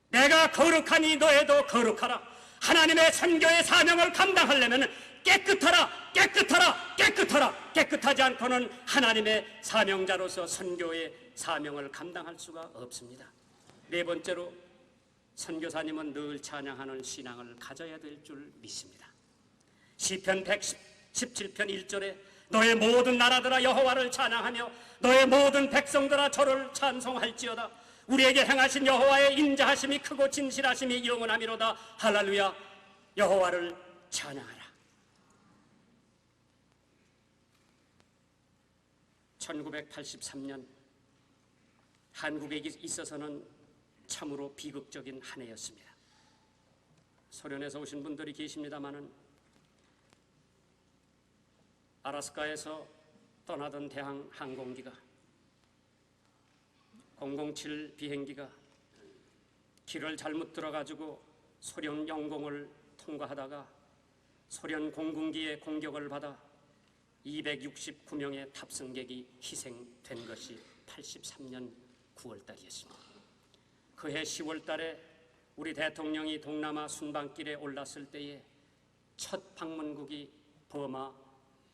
내가 거룩하니 너희도 거룩하라. 하나님의 선교의 사명을 감당하려면 깨끗하라, 깨끗하라, 깨끗하라. 깨끗하지 않고는 하나님의 사명자로서 선교의 사명을 감당할 수가 없습니다. 네 번째로, 선교사님은 늘 찬양하는 신앙을 가져야 될 줄 믿습니다. 시편 117편 1절에 너의 모든 나라들아 여호와를 찬양하며 너의 모든 백성들아 저를 찬송할지어다. 우리에게 행하신 여호와의 인자하심이 크고 진실하심이 영원하미로다. 할렐루야. 여호와를 찬양하라. 1983년 한국에 있어서는 참으로 비극적인 한 해였습니다. 소련에서 오신 분들이 계십니다마는 아라스카에서 떠나던 대항 항공기가 007 비행기가 길을 잘못 들어가지고 소련 영공을 통과하다가 소련 공군기의 공격을 받아 269명의 탑승객이 희생된 것이 83년 9월달이었습니다. 그해 10월달에 우리 대통령이 동남아 순방길에 올랐을 때에 첫 방문국이 버마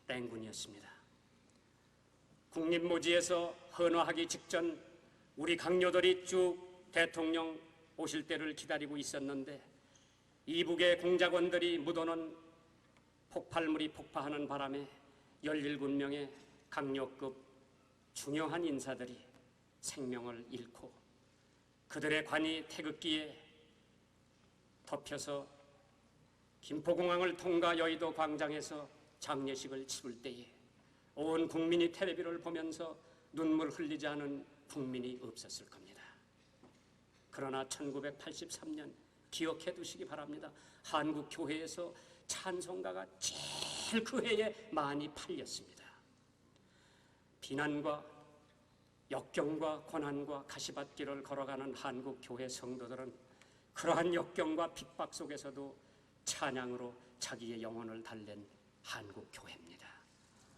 랭군이었습니다. 국립모지에서 헌화하기 직전 우리 강요들이 쭉 대통령 오실 때를 기다리고 있었는데 이북의 공작원들이 묻어놓은 폭발물이 폭파하는 바람에 17명의 강요급 중요한 인사들이 생명을 잃고 그들의 관이 태극기에 덮여서 김포공항을 통과 여의도 광장에서 장례식을 치를 때에 온 국민이 텔레비를 보면서 눈물 흘리지 않은 국민이 없었을 겁니다. 그러나 1983년 기억해 두시기 바랍니다. 한국 교회에서 찬송가가 제일 그 해에 많이 팔렸습니다. 비난과 역경과 고난과 가시밭길을 걸어가는 한국 교회 성도들은 그러한 역경과 핍박 속에서도 찬양으로 자기의 영혼을 달랜 한국 교회입니다.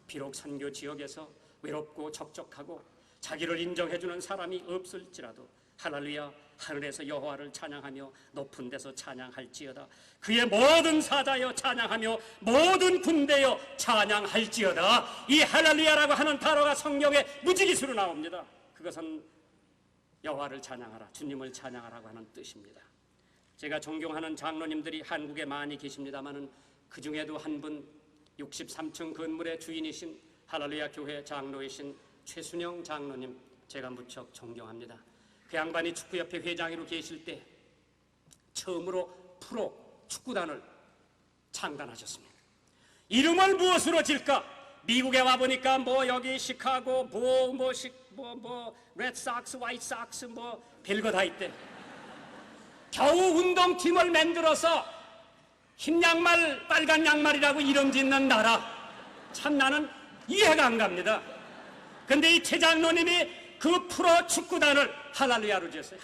비록 선교 지역에서 외롭고 적적하고 자기를 인정해주는 사람이 없을지라도 할렐루야, 하늘에서 여호와를 찬양하며 높은 데서 찬양할지어다. 그의 모든 사자여 찬양하며 모든 군대여 찬양할지어다. 이 할렐루야라고 하는 단어가 성경에 무지기수로 나옵니다. 그것은 여호와를 찬양하라, 주님을 찬양하라고 하는 뜻입니다. 제가 존경하는 장로님들이 한국에 많이 계십니다마는 그 중에도 한 분 63층 건물의 주인이신 할렐루야 교회 장로이신 최순영 장로님, 제가 무척 존경합니다. 그 양반이 축구협회 회장으로 계실 때 처음으로 프로 축구단을 창단하셨습니다. 이름을 무엇으로 질까? 미국에 와보니까 뭐 여기 시카고 레드삭스, 화이트삭스 뭐 별거 다 있대. 겨우 운동팀을 만들어서 흰 양말, 빨간 양말이라고 이름 짓는 나라. 참 나는 이해가 안 갑니다. 근데 이 최장로님이 그 프로 축구단을 할렐루야로 지었어요.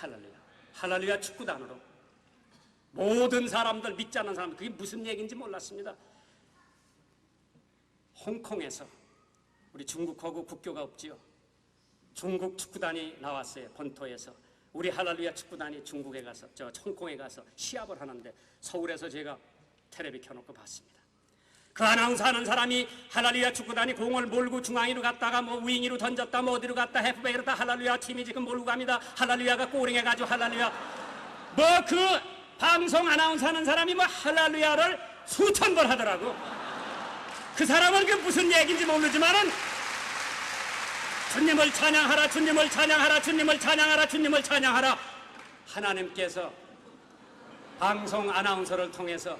할렐루야 축구단으로. 모든 사람들, 믿지 않는 사람들, 그게 무슨 얘기인지 몰랐습니다. 홍콩에서, 우리 중국하고 국교가 없지요. 중국 축구단이 나왔어요. 본토에서. 우리 할렐루야 축구단이 중국에 가서, 홍콩에 가서 시합을 하는데 서울에서 제가 텔레비 켜놓고 봤습니다. 그 아나운서 하는 사람이 할렐루야 축구단이 공을 몰고 중앙으로 갔다가 뭐 윙으로 던졌다 뭐 어디로 갔다 해프백으로 다 할렐루야 팀이 지금 몰고 갑니다. 할렐루야가 꼬링해가지고 할렐루야. 뭐 그 방송 아나운서 하는 사람이 뭐 할렐루야를 수천 번 하더라고. 그 사람은 그 무슨 얘기인지 모르지만은 주님을 찬양하라, 주님을 찬양하라, 주님을 찬양하라, 주님을 찬양하라. 하나님께서 방송 아나운서를 통해서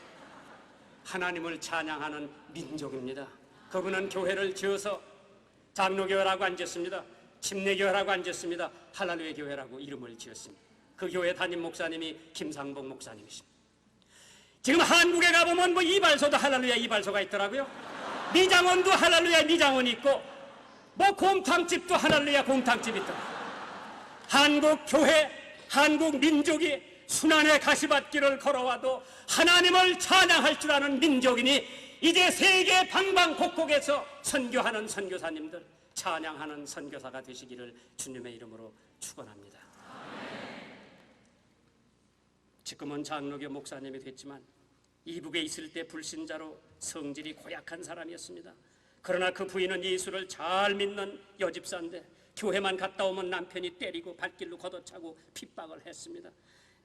하나님을 찬양하는 민족입니다. 그분은 교회를 지어서 장로교회라고 안 지었습니다. 침례교회라고 안 지었습니다. 할렐루야 교회라고 이름을 지었습니다. 그 교회 담임 목사님이 김상복 목사님이십니다. 지금 한국에 가보면 뭐 이발소도 할렐루야 이발소가 있더라고요. 미장원도 할렐루야 미장원이 있고 뭐 곰탕집도 할렐루야 곰탕집이 있더라고요. 한국 교회, 한국 민족이 순환의 가시밭길을 걸어와도 하나님을 찬양할 줄 아는 민족이니 이제 세계 방방곡곡에서 선교하는 선교사님들, 찬양하는 선교사가 되시기를 주님의 이름으로 축원합니다. 지금은 장로교 목사님이 됐지만 이북에 있을 때 불신자로 성질이 고약한 사람이었습니다. 그러나 그 부인은 예수를 잘 믿는 여집사인데 교회만 갔다 오면 남편이 때리고 발길로 걷어차고 핍박을 했습니다.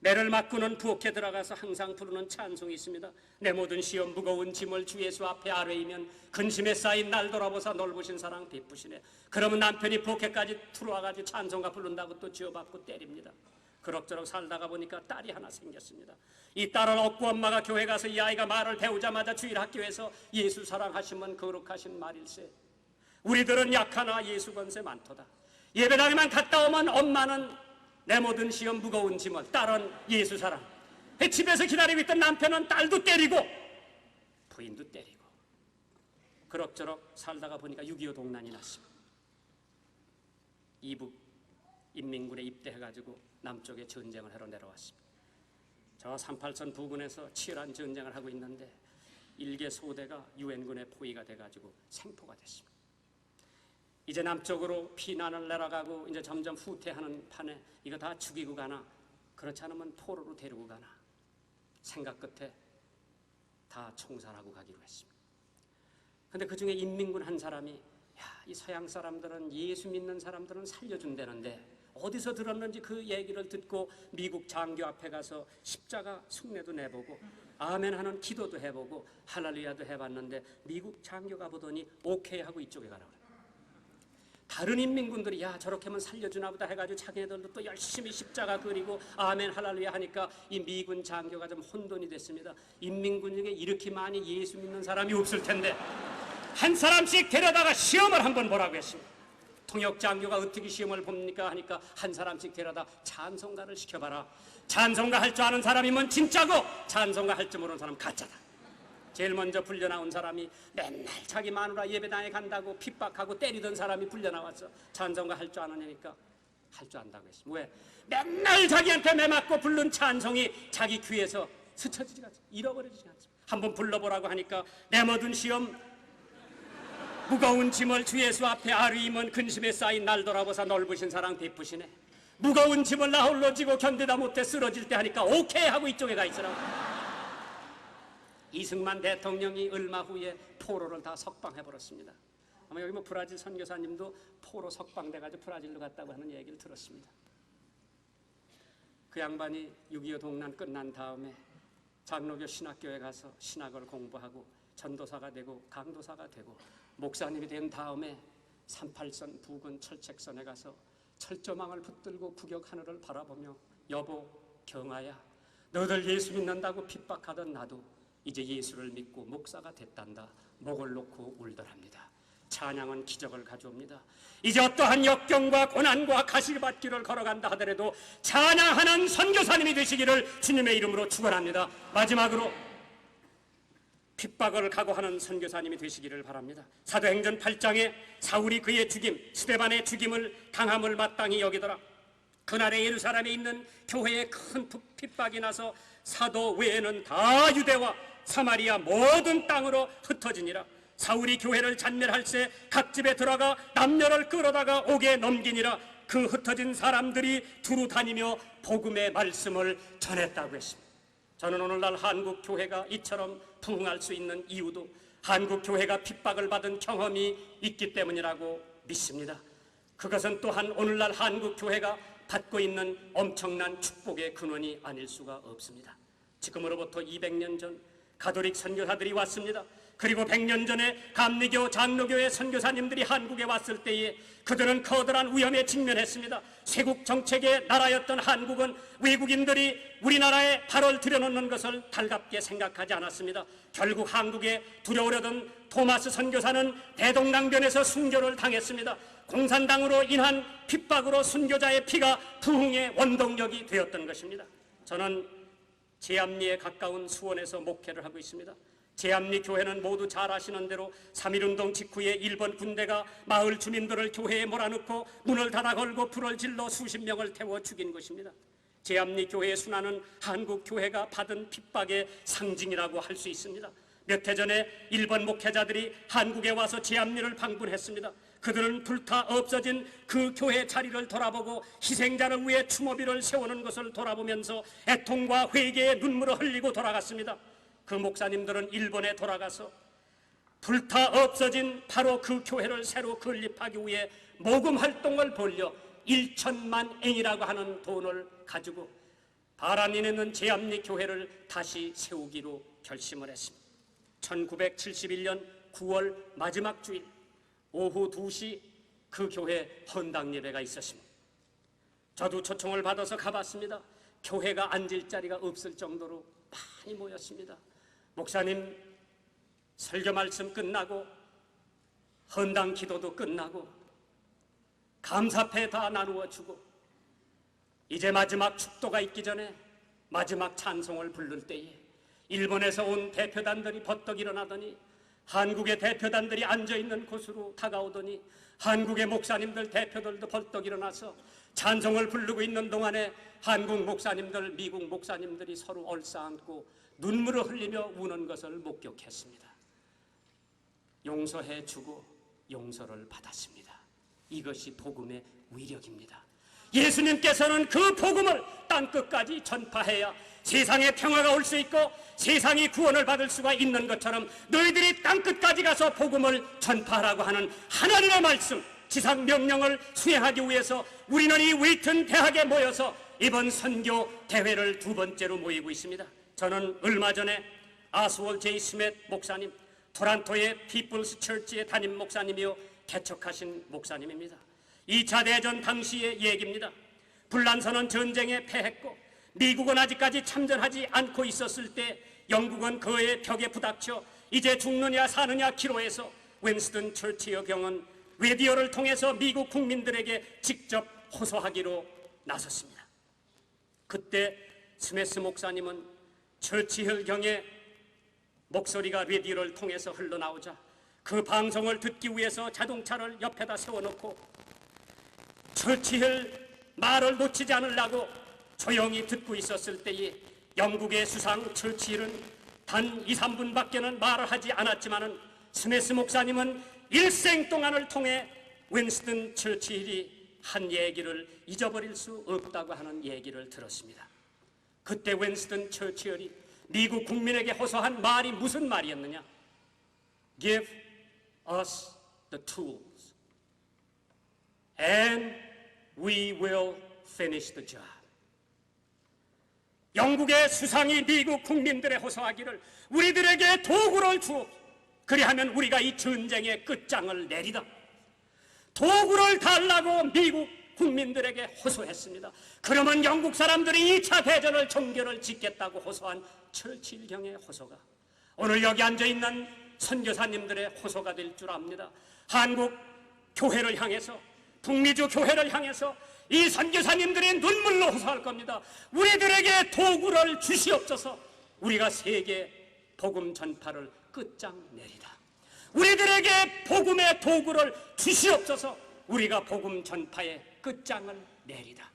매를 맞고는 부엌에 들어가서 항상 부르는 찬송이 있습니다. 내 모든 시험 무거운 짐을 주 예수 앞에 아뢰이면 근심에 쌓인 날 돌아보사 넓으신 사랑 베푸시네. 그러면 남편이 부엌에까지 들어와가지고 찬송가 부른다고 또 지어받고 때립니다. 그럭저럭 살다가 보니까 딸이 하나 생겼습니다. 이 딸을 얻고 엄마가 교회 가서 이 아이가 말을 배우자마자 주일학교에서 예수 사랑하시면 거룩하신 말일세. 우리들은 약하나 예수 권세 많도다. 예배당에만 갔다 오면 엄마는 내 모든 시험 무거운 짐을, 딸은 예수 사랑. 집에서 기다리고 있던 남편은 딸도 때리고 부인도 때리고 그럭저럭 살다가 보니까 6.25 동란이 났습니다. 이북 인민군에 입대해가지고 남쪽에 전쟁을 하러 내려왔습니다. 저 38선 부근에서 치열한 전쟁을 하고 있는데 일개 소대가 유엔군의 포위가 돼가지고 생포가 됐습니다. 이제 남쪽으로 피난을 내려가고 이제 점점 후퇴하는 판에 이거 다 죽이고 가나 그렇지 않으면 포로로 데리고 가나 생각 끝에 다 총살하고 가기로 했습니다. 근데 그 중에 인민군 한 사람이 이 서양 사람들은 예수 믿는 사람들은 살려준다는데 어디서 들었는지 그 얘기를 듣고 미국 장교 앞에 가서 십자가 숭례도 내보고 아멘 하는 기도도 해보고 할렐루야도 해봤는데 미국 장교가 보더니 오케이 하고 이쪽에 가라고 그래요. 다른 인민군들이 야 저렇게 하면 살려주나 보다 해가지고 자기네들도 또 열심히 십자가 그리고 아멘 할렐루야 하니까 이 미군 장교가 좀 혼돈이 됐습니다. 인민군 중에 이렇게 많이 예수 믿는 사람이 없을 텐데 한 사람씩 데려다가 시험을 한번 보라고 했습니다. 통역 장교가 어떻게 시험을 봅니까 하니까 한 사람씩 데려다 찬송가를 시켜봐라. 찬송가 할 줄 아는 사람이면 진짜고 찬송가 할 줄 모르는 사람은 가짜다. 제일 먼저 불려나온 사람이 맨날 자기 마누라 예배당에 간다고 핍박하고 때리던 사람이 불려나왔어. 찬송가 할 줄 아느냐니까 할 줄 안다고 했어. 왜? 맨날 자기한테 매맞고 부른 찬송이 자기 귀에서 스쳐지지가 않습니다. 잃어버리지 않습니다. 한번 불러보라고 하니까 내 모든 시험 무거운 짐을 주 예수 앞에 아뢰이면 근심에 쌓인 날 돌아보사 넓으신 사랑 베푸시네. 무거운 짐을 나 홀로 지고 견디다 못해 쓰러질 때 하니까 오케이 하고 이쪽에 가 있으라고. 이승만 대통령이 얼마 후에 포로를 다 석방해버렸습니다. 아마 여기 뭐 브라질 선교사님도 포로 석방돼가지고 브라질로 갔다고 하는 얘기를 들었습니다. 그 양반이 6.25 동란 끝난 다음에 장로교 신학교에 가서 신학을 공부하고 전도사가 되고 강도사가 되고 목사님이 된 다음에 38선 부근 철책선에 가서 철조망을 붙들고 국역 하늘을 바라보며 여보 경아야, 너들 예수 믿는다고 핍박하던 나도 이제 예수를 믿고 목사가 됐단다. 목을 놓고 울더랍니다. 찬양은 기적을 가져옵니다. 이제 어떠한 역경과 고난과 가시밭길을 걸어간다 하더라도 찬양하는 선교사님이 되시기를 주님의 이름으로 축원합니다. 마지막으로 핍박을 각오하는 선교사님이 되시기를 바랍니다. 사도행전 8장에 사울이 그의 죽임, 스데반의 죽임을 당함을 마땅히 여기더라. 그날에 예루살렘에 있는 교회에 큰 핍박이 나서 사도 외에는 다 유대와 사마리아 모든 땅으로 흩어지니라. 사울이 교회를 잔멸할세 각 집에 들어가 남녀를 끌어다가 옥에 넘기니라. 그 흩어진 사람들이 두루 다니며 복음의 말씀을 전했다고 했습니다. 저는 오늘날 한국 교회가 이처럼 부흥할 수 있는 이유도 한국 교회가 핍박을 받은 경험이 있기 때문이라고 믿습니다. 그것은 또한 오늘날 한국 교회가 받고 있는 엄청난 축복의 근원이 아닐 수가 없습니다. 지금으로부터 200년 전 가톨릭 선교사들이 왔습니다. 그리고 100년 전에 감리교, 장로교의 선교사님들이 한국에 왔을 때에 그들은 커다란 위험에 직면했습니다. 쇄국 정책의 나라였던 한국은 외국인들이 우리나라에 발을 들여놓는 것을 달갑게 생각하지 않았습니다. 결국 한국에 들어오려던 토마스 선교사는 대동강변에서 순교를 당했습니다. 공산당으로 인한 핍박으로 순교자의 피가 부흥의 원동력이 되었던 것입니다. 저는 제암리에 가까운 수원에서 목회를 하고 있습니다. 제암리 교회는 모두 잘 아시는 대로 3.1운동 직후에 일본 군대가 마을 주민들을 교회에 몰아넣고 문을 닫아 걸고 불을 질러 수십 명을 태워 죽인 것입니다. 제암리 교회의 순환은 한국 교회가 받은 핍박의 상징이라고 할 수 있습니다. 몇 해 전에 일본 목회자들이 한국에 와서 제암리를 방문했습니다. 그들은 불타 없어진 그 교회 자리를 돌아보고 희생자를 위해 추모비를 세우는 것을 돌아보면서 애통과 회개의 눈물을 흘리고 돌아갔습니다. 그 목사님들은 일본에 돌아가서 불타 없어진 바로 그 교회를 새로 건립하기 위해 모금 활동을 벌려 1천만 엔이라고 하는 돈을 가지고 바람이 있는 제암리 교회를 다시 세우기로 결심을 했습니다. 1971년 9월 마지막 주일 오후 2시 그 교회 헌당 예배가 있었습니다. 저도 초청을 받아서 가봤습니다. 교회가 앉을 자리가 없을 정도로 많이 모였습니다. 목사님 설교 말씀 끝나고 헌당 기도도 끝나고 감사패 다 나누어 주고 이제 마지막 축도가 있기 전에 마지막 찬송을 부를 때에 일본에서 온 대표단들이 버떡 일어나더니 한국의 대표단들이 앉아있는 곳으로 다가오더니 한국의 목사님들 대표들도 벌떡 일어나서 찬송을 부르고 있는 동안에 한국 목사님들, 미국 목사님들이 서로 얼싸안고 눈물을 흘리며 우는 것을 목격했습니다. 용서해 주고 용서를 받았습니다. 이것이 복음의 위력입니다. 예수님께서는 그 복음을 땅끝까지 전파해야 세상에 평화가 올 수 있고 세상이 구원을 받을 수가 있는 것처럼 너희들이 땅끝까지 가서 복음을 전파하라고 하는 하나님의 말씀, 지상 명령을 수행하기 위해서 우리는 이 웨이튼 대학에 모여서 이번 선교 대회를 두 번째로 모이고 있습니다. 저는 얼마 전에 아스월 제이 스밋 목사님, 토론토의 피플스 처치의 담임 목사님이요 개척하신 목사님입니다. 2차 대전 당시의 얘기입니다. 불란서는 전쟁에 패했고 미국은 아직까지 참전하지 않고 있었을 때 영국은 그의 벽에 부닥쳐 이제 죽느냐 사느냐 기로에서 윈스턴 처치의 경은 라디오를 통해서 미국 국민들에게 직접 호소하기로 나섰습니다. 그때 스미스 목사님은 처치힐 경의 목소리가 라디오를 통해서 흘러나오자 그 방송을 듣기 위해서 자동차를 옆에다 세워놓고 처치힐 말을 놓치지 않으려고 조용히 듣고 있었을 때에 영국의 수상 처치힐은 단 2, 3분밖에는 말을 하지 않았지만은 스미스 목사님은 일생 동안을 통해 윈스턴 처치힐이 한 얘기를 잊어버릴 수 없다고 하는 얘기를 들었습니다. 그때 윈스턴 처치힐이 미국 국민에게 호소한 말이 무슨 말이었느냐? Give us the tools and we will finish the job. 영국의 수상이 미국 국민들에 호소하기를 우리들에게 도구를 주옵. 그리하면 우리가 이 전쟁의 끝장을 내리다. 도구를 달라고 미국 국민들에게 호소했습니다. 그러면 영국 사람들이 2차 대전을 종결을 짓겠다고 호소한 철칠경의 호소가 오늘 여기 앉아있는 선교사님들의 호소가 될 줄 압니다. 한국 교회를 향해서, 북미주 교회를 향해서 이 선교사님들이 눈물로 호소할 겁니다. 우리들에게 도구를 주시옵소서. 우리가 세계 복음 전파를 끝장내리라. 우리들에게 복음의 도구를 주시옵소서. 우리가 복음 전파의 끝장을 내리라.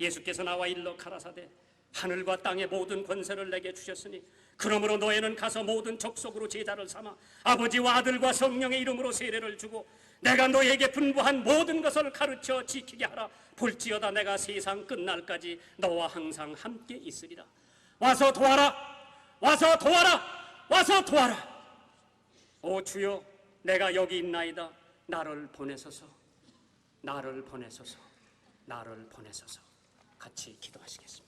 예수께서 나와 일러 가라사대 하늘과 땅의 모든 권세를 내게 주셨으니 그러므로 너희는 가서 모든 족속으로 제자를 삼아 아버지와 아들과 성령의 이름으로 세례를 주고 내가 너희에게 분부한 모든 것을 가르쳐 지키게 하라. 볼지어다 내가 세상 끝날까지 너와 항상 함께 있으리라. 와서 도와라. 와서 도와라. 와서 도와라. 오 주여, 내가 여기 있나이다. 나를 보내소서. 나를 보내소서. 나를 보내소서. 같이 기도하시겠습니다.